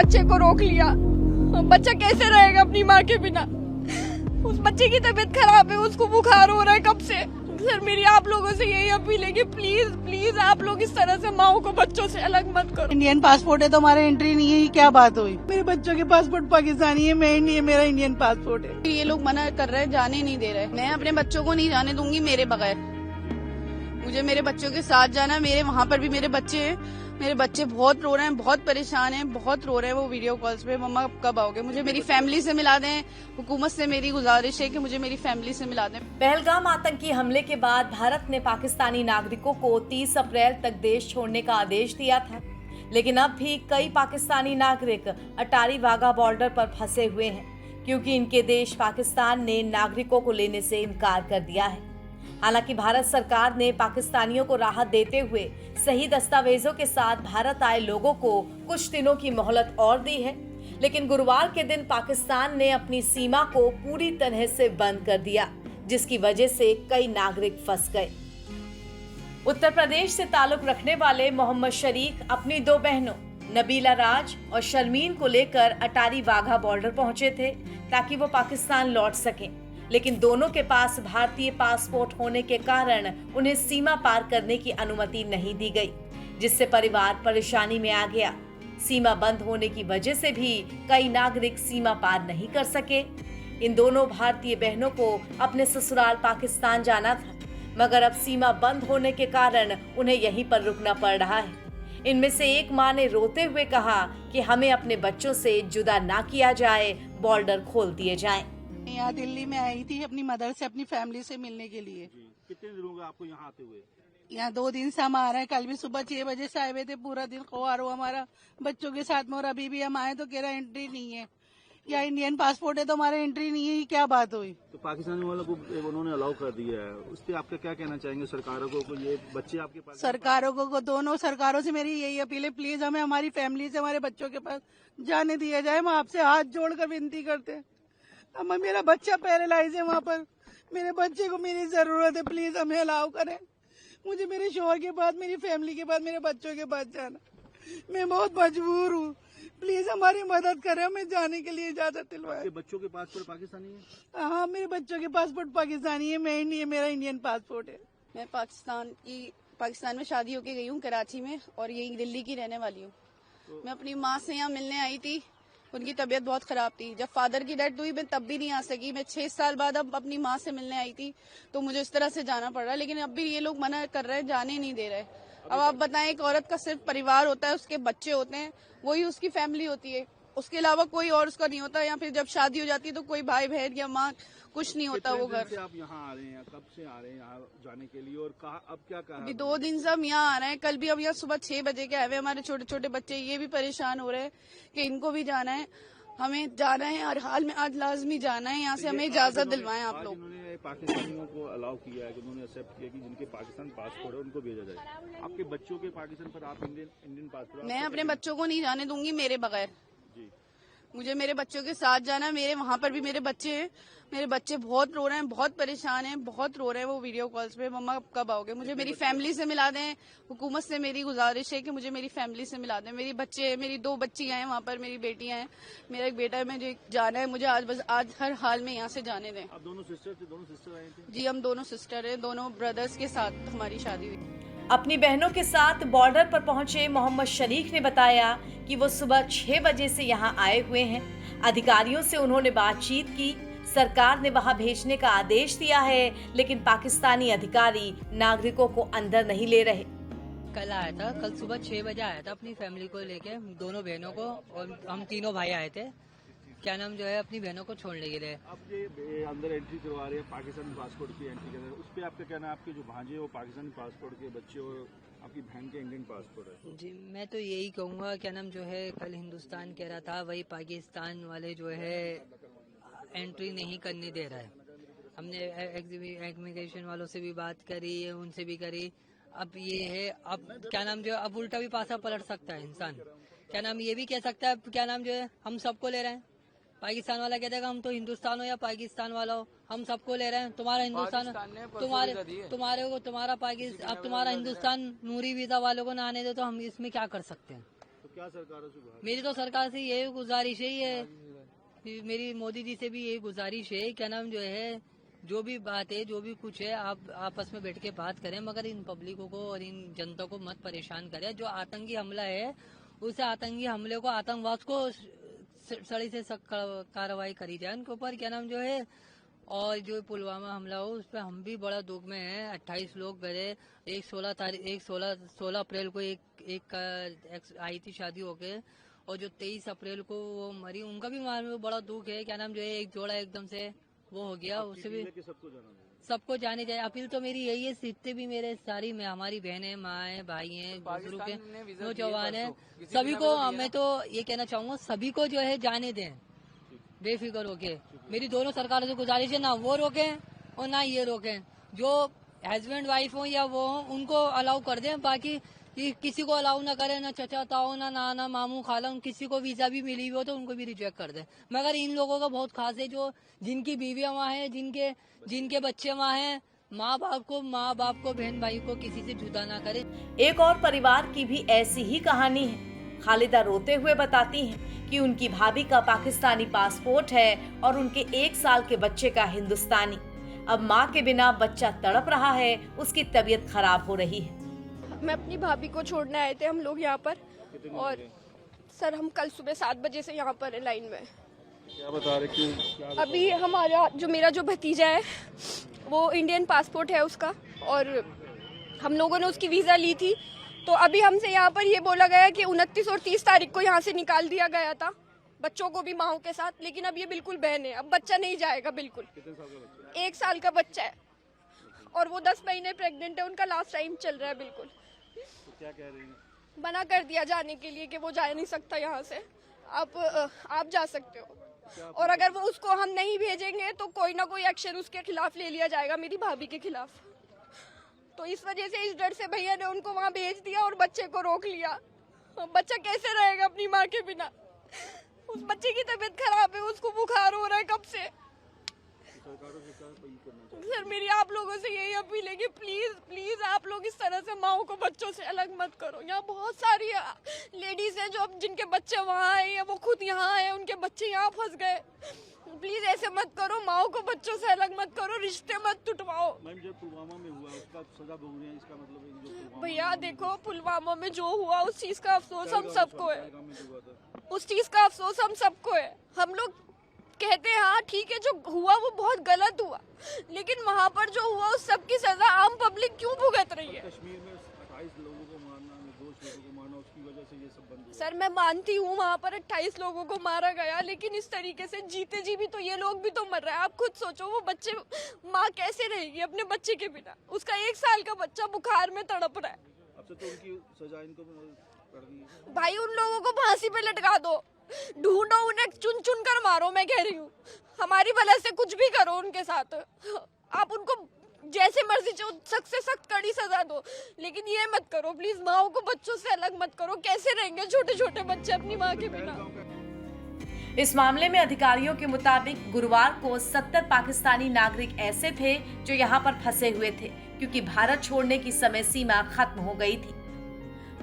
बच्चे को रोक लिया। बच्चा कैसे रहेगा अपनी माँ के बिना? उस बच्चे की तबीयत खराब है, उसको बुखार हो रहा है कब से। सर मेरी आप लोगों से यही अपील है कि प्लीज प्लीज आप लोग इस तरह से माओ को बच्चों से अलग मत करो। इंडियन पासपोर्ट है तो हमारे एंट्री नहीं है, ये क्या बात हुई? मेरे बच्चों के पासपोर्ट पाकिस्तानी है, मैं इंडियन, मेरा इंडियन पासपोर्ट है। ये लोग मना कर रहे हैं, जाने नहीं दे रहे। मैं अपने बच्चों को नहीं जाने दूंगी मेरे बगैर। मुझे मेरे बच्चों के साथ जाना है। मेरे वहाँ पर भी मेरे बच्चे हैं। मेरे बच्चे बहुत रो रहे हैं, बहुत परेशान हैं, बहुत रो रहे हैं। वो वीडियो कॉल्स पे मम्मा कब आओगे, मुझे मेरी फैमिली से मिला दें। हुकूमत से मेरी गुजारिश है कि मुझे मेरी फैमिली से मिला दें। पहलगाम आतंकी हमले के बाद भारत ने पाकिस्तानी नागरिकों को 30 अप्रैल तक देश छोड़ने का आदेश दिया था, लेकिन अब भी कई पाकिस्तानी नागरिक अटारी वाघा बॉर्डर पर फंसे हुए हैं क्योंकि इनके देश पाकिस्तान ने नागरिकों को लेने से इनकार कर दिया है। हालांकि भारत सरकार ने पाकिस्तानियों को राहत देते हुए सही दस्तावेजों के साथ भारत आए लोगों को कुछ दिनों की मोहलत और दी है, लेकिन गुरुवार के दिन पाकिस्तान ने अपनी सीमा को पूरी तरह से बंद कर दिया, जिसकी वजह से कई नागरिक फंस गए। उत्तर प्रदेश से ताल्लुक रखने वाले मोहम्मद शरीक अपनी 2 बहनों नबीला राज और शर्मीन को लेकर अटारी वाघा बॉर्डर पहुंचे थे ताकि वो पाकिस्तान लौट सकें, लेकिन दोनों के पास भारतीय पासपोर्ट होने के कारण उन्हें सीमा पार करने की अनुमति नहीं दी गई, जिससे परिवार परेशानी में आ गया। सीमा बंद होने की वजह से भी कई नागरिक सीमा पार नहीं कर सके। इन दोनों भारतीय बहनों को अपने ससुराल पाकिस्तान जाना था, मगर अब सीमा बंद होने के कारण उन्हें यहीं पर रुकना पड़ रहा है। इनमें से एक मां ने रोते हुए कहा कि हमें अपने बच्चों से जुदा ना किया जाए, बॉर्डर खोल दिए जाएं। यहाँ दिल्ली में आई थी अपनी मदर से, अपनी फैमिली से मिलने के लिए। कितने दिन हो गए आपको यहाँ आते हुए? यहाँ 2 दिन से हम आ रहे हैं। कल भी सुबह 6 बजे से आए हुए थे, पूरा दिन खुआर हुआ हमारा बच्चों के साथ में। और अभी भी हम आए तो कह रहा एंट्री नहीं है, या इंडियन पासपोर्ट है तो हमारे एंट्री नहीं है, ये क्या बात हुई? तो पाकिस्तानी वालों को उन्होंने अलाउ कर दिया है, उस पर आपका क्या कहना चाहेंगे सरकारों को? ये बच्चे आपके पास, सरकारों को दोनों सरकारों से मेरी यही अपील है, प्लीज हमें हमारी फैमिली से, हमारे बच्चों के पास जाने दिया जाए। हम आपसे हाथ जोड़कर विनती करते हैं। अब मेरा बच्चा पैरालाइज है वहाँ पर, मेरे बच्चे को मेरी जरूरत है, प्लीज हमें अलाउ करें। मुझे मेरे शोहर के बाद, मेरी फैमिली के बाद, मेरे बच्चों के पास जाना, मैं बहुत मजबूर हूँ। प्लीज हमारी मदद करें, हमें जाने के लिए इजाजत दिलवाएं। बच्चों के पासपोर्ट पाकिस्तानी है? हाँ, मेरे बच्चों के पासपोर्ट पाकिस्तानी है, मैं इंडियन, मेरा इंडियन पासपोर्ट है। मैं पाकिस्तान में शादी होके गई हूँ कराची में, और यही दिल्ली की रहने वाली हूँ। मैं अपनी माँ से यहाँ मिलने आई थी, उनकी तबीयत बहुत खराब थी। जब फादर की डेथ हुई मैं तब भी नहीं आ सकी। मैं 6 साल बाद अब अपनी माँ से मिलने आई थी, तो मुझे इस तरह से जाना पड़ रहा है। लेकिन अब भी ये लोग मना कर रहे हैं, जाने नहीं दे रहे। अब आप बताएं, एक औरत का सिर्फ परिवार होता है, उसके बच्चे होते हैं, वही उसकी फैमिली होती है, उसके अलावा कोई और उसका नहीं होता। या फिर जब शादी हो जाती है तो कोई भाई बहन या माँ कुछ नहीं होता वो घर। आप यहाँ आ रहे हैं, कब से आ रहे हैं यहाँ जाने के लिए, और कहा अब क्या कहा? अभी 2 दिन से हम यहाँ आ रहे हैं। कल भी अब यहाँ सुबह 6 बजे के आए हुए। हमारे छोटे छोटे बच्चे ये भी परेशान हो रहे हैं कि इनको भी जाना है, हमें जाना है, हर हाल में आज लाजमी जाना है यहाँ से। हमें इजाजत दिलवाएं आप लोग। उन्होंने पाकिस्तानियों को अलाउ किया है कि उन्होंने एक्सेप्ट किया कि जिनके पाकिस्तान पासपोर्ट है उनको भेजा जाए। आपके बच्चों के पाकिस्तान पर, आप इंडियन पासपोर्ट, मैं अपने बच्चों को नहीं जाने दूंगी मेरे बगैर। जी, मुझे मेरे बच्चों के साथ जाना है। मेरे वहाँ पर भी मेरे बच्चे हैं। मेरे बच्चे बहुत रो रहे हैं, बहुत परेशान हैं, बहुत रो रहे हैं। वो वीडियो कॉल्स पे मम्मा कब आओगे, मुझे मेरी फैमिली से मिला दें। हुकूमत से मेरी गुजारिश है कि मुझे मेरी फैमिली से मिला दें। मेरी बच्चे, मेरी 2 बच्चियां हैं वहाँ पर, मेरी बेटियां हैं, मेरा एक बेटा है। मुझे जाना है, मुझे आज हर हाल में यहाँ से जाने दें। आप दोनों सिस्टर थे? दोनों सिस्टर आए थे? जी, हम दोनों सिस्टर हैं, दोनों ब्रदर्स के साथ हमारी शादी हुई। अपनी बहनों के साथ बॉर्डर पर पहुंचे मोहम्मद शरीक ने बताया कि वो सुबह 6 बजे से यहाँ आए हुए हैं। अधिकारियों से उन्होंने बातचीत की। सरकार ने वहां भेजने का आदेश दिया है, लेकिन पाकिस्तानी अधिकारी नागरिकों को अंदर नहीं ले रहे। कल आया था, कल सुबह 6 बजे आया था अपनी फैमिली को लेके, दोनों बहनों को, और हम तीनों भाई आए थे, क्या नाम जो है, अपनी बहनों को छोड़ने के लिए। अब ये अंदर एंट्री करवा रहे हैं पाकिस्तानी पासपोर्ट की एंट्री कर रहे हैं, उस पर आपका कहना है? आपके जो भांजे वो पाकिस्तानी पासपोर्ट के बच्चे, और आपकी बहन के इंडियन पासपोर्ट है। जी, मैं तो यही कहूँगा, क्या नाम जो है, कल हिंदुस्तान कह रहा था, वही पाकिस्तान वाले जो है एंट्री नहीं करने दे रहा है। हमने इमिग्रेशन वालों से भी बात करी, उनसे भी करी। अब ये है, अब क्या नाम जो है, अब उल्टा भी पासा पलट सकता है इंसान। क्या नाम ये भी कह सकता है, क्या नाम जो है, हम सबको ले रहे हैं। पाकिस्तान वाला कहता है हम तो हिंदुस्तान हो या पाकिस्तान वाला हो, हम सबको ले रहे हैं। तुम्हारा हिंदुस्तान, तुम्हारा पाकिस्तान, अब तुम्हारा हिंदुस्तान नूरी वीजा वालों को ना आने दे, तो हम इसमें क्या कर सकते हैं? तो तो क्या सरकारों से गुहार? मेरी तो सरकार से यही गुजारिश है, मेरी मोदी जी से भी यही गुजारिश है, क्या नाम जो है, जो भी बात है, जो भी कुछ है, आप आपस में बैठ के बात करें, मगर इन पब्लिकों को और इन जनता को मत परेशान करें। जो आतंकी हमला है, उस आतंकी हमले को, आतंकवाद को सड़ी से सख्त कार्रवाई करी जाए उनके ऊपर, क्या नाम जो है। और जो पुलवामा हमला हो, उस पर हम भी बड़ा दुख में हैं। 28 लोग गए, 16 अप्रैल को एक आई थी शादी होके, और जो 23 अप्रैल को वो मरी, उनका भी बड़ा दुख है, क्या नाम जो है। एक जोड़ा एकदम से वो हो गया, उससे भी सबको जाने जाए। अपील तो मेरी यही है, जितने भी मेरे सारी में हमारी बहनें, माएँ, भाई हैं, बुजुर्ग हैं, नौजवान हैं, सभी को मैं तो ये कहना चाहूंगा, सभी को जो है जाने दें बेफिक्र होके। मेरी दोनों सरकारों से गुजारिश है, ना वो रोकें और ना ये रोकें। जो हस्बैंड वाइफ हो या वो हो, उनको अलाउ कर दें, बाकी किसी को अलाउ ना करें, ना चचा ताऊ, ना नाना मामू खाला, किसी को वीजा भी मिली हुई हो तो उनको भी रिजेक्ट कर दें। मगर इन लोगों का बहुत खास है, जो जिनकी बीवियां वहाँ हैं, जिनके बच्चे वहाँ हैं, माँ बाप को बहन भाई को किसी से जुदा ना करें। एक और परिवार की भी ऐसी ही कहानी है। खालिदा रोते हुए बताती हैं कि उनकी भाभी का पाकिस्तानी पासपोर्ट है और उनके 1 साल के बच्चे का हिंदुस्तानी। अब माँ के बिना बच्चा तड़प रहा है, उसकी तबीयत खराब हो रही है। मैं अपनी भाभी को छोड़ने आए थे हम लोग यहाँ पर, और सर हम कल सुबह 7 बजे से यहाँ पर है लाइन में। क्या बता रहे, क्यों? अभी मेरा जो भतीजा है वो इंडियन पासपोर्ट है उसका, और हम लोगों ने उसकी वीजा ली थी, तो अभी हमसे यहाँ पर ये बोला गया कि 29 और 30 तारीख को यहाँ से निकाल दिया गया था बच्चों को भी माओ के साथ, लेकिन अब ये बिल्कुल बैन है, अब बच्चा नहीं जाएगा बिल्कुल। कितने साल का बच्चा? 1 साल का बच्चा है और वो 10 महीने प्रेग्नेंट है, उनका लास्ट टाइम चल रहा है बिल्कुल। तो क्या कह रही है? मना कर दिया जाने के लिए कि वो जा नहीं सकता यहाँ से, आप जा सकते हो, और अगर वो उसको हम नहीं भेजेंगे तो कोई ना कोई एक्शन उसके खिलाफ ले लिया जाएगा, मेरी भाभी के खिलाफ। तो इस वजह से, इस डर से भैया ने उनको वहाँ भेज दिया और बच्चे को रोक लिया। बच्चा कैसे रहेगा अपनी माँ के बिना? उस बच्चे की तबीयत खराब है, उसको बुखार हो रहा है कब से। सर मेरी आप लोगों से यही अपील है कि प्लीज प्लीज आप लोग इस तरह से माओ को बच्चों से अलग मत करो। यहाँ बहुत सारी लेडीज हैं जो जिनके बच्चे वहाँ हैं या वो खुद यहाँ हैं, उनके बच्चे यहाँ फंस गए। प्लीज ऐसे मत करो, माओ को बच्चों से अलग मत करो, रिश्ते मत टुटवाओ। मैम जो पुलवामा में हुआ उसका सजा भोग रहे हैं, इसका मतलब है जो पुलवामा भैया देखो, पुलवामा में जो हुआ उस चीज का अफसोस हम सबको है, में जो हुआ था, उस चीज का अफसोस हम सबको है। हम लोग कहते हैं हाँ ठीक है, जो हुआ वो बहुत गलत हुआ, लेकिन वहाँ पर जो हुआ उस सब की सजा आम पब्लिक क्यों भुगत रही है? कश्मीर में 28 लोगों को मारना, निर्दोष लोगों को मारना, उसकी वजह से ये सब बंद हुआ। सर मैं मानती हूँ वहाँ पर 28 लोगों को मारा गया, लेकिन इस तरीके से जीते जी भी तो ये लोग भी तो मर रहे हैं। आप खुद सोचो, वो बच्चे, माँ कैसे रहेगी अपने बच्चे के बिना? उसका 1 साल का बच्चा बुखार में तड़प रहा है। अब से तो उनकी सजा इनको कर दी है। भाई उन लोगों को फांसी पे लटका दो, ढूंढो उन्हें, चुन चुन कर मारो। मैं कह रही हूँ हमारी वजह से कुछ भी करो उनके साथ, आप उनको जैसे मर्जी सख्त से सख्त कड़ी सजा दो, लेकिन ये मत करो प्लीज, माओ को बच्चों से अलग मत करो। कैसे रहेंगे छोटे छोटे बच्चे अपनी माँ के बिना? इस मामले में अधिकारियों के मुताबिक गुरुवार को 70 पाकिस्तानी नागरिक ऐसे थे जो यहाँ पर फंसे हुए थे, क्योंकि भारत छोड़ने की समय सीमा खत्म हो गई थी।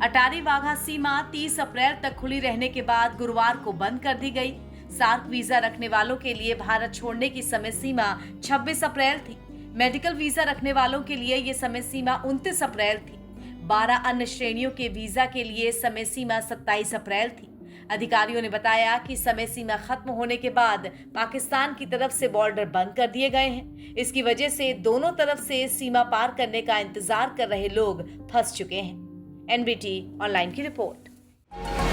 अटारी वाघा सीमा 30 अप्रैल तक खुली रहने के बाद गुरुवार को बंद कर दी गई। सार्क वीजा रखने वालों के लिए भारत छोड़ने की समय सीमा 26 अप्रैल थी। मेडिकल वीजा रखने वालों के लिए ये समय सीमा 29 अप्रैल थी। 12 अन्य श्रेणियों के वीजा के लिए समय सीमा 27 अप्रैल थी। अधिकारियों ने बताया कि समय सीमा खत्म होने के बाद पाकिस्तान की तरफ से बॉर्डर बंद कर दिए गए हैं। इसकी वजह से दोनों तरफ से सीमा पार करने का इंतजार कर रहे लोग फंस चुके हैं। NBT ऑनलाइन की रिपोर्ट।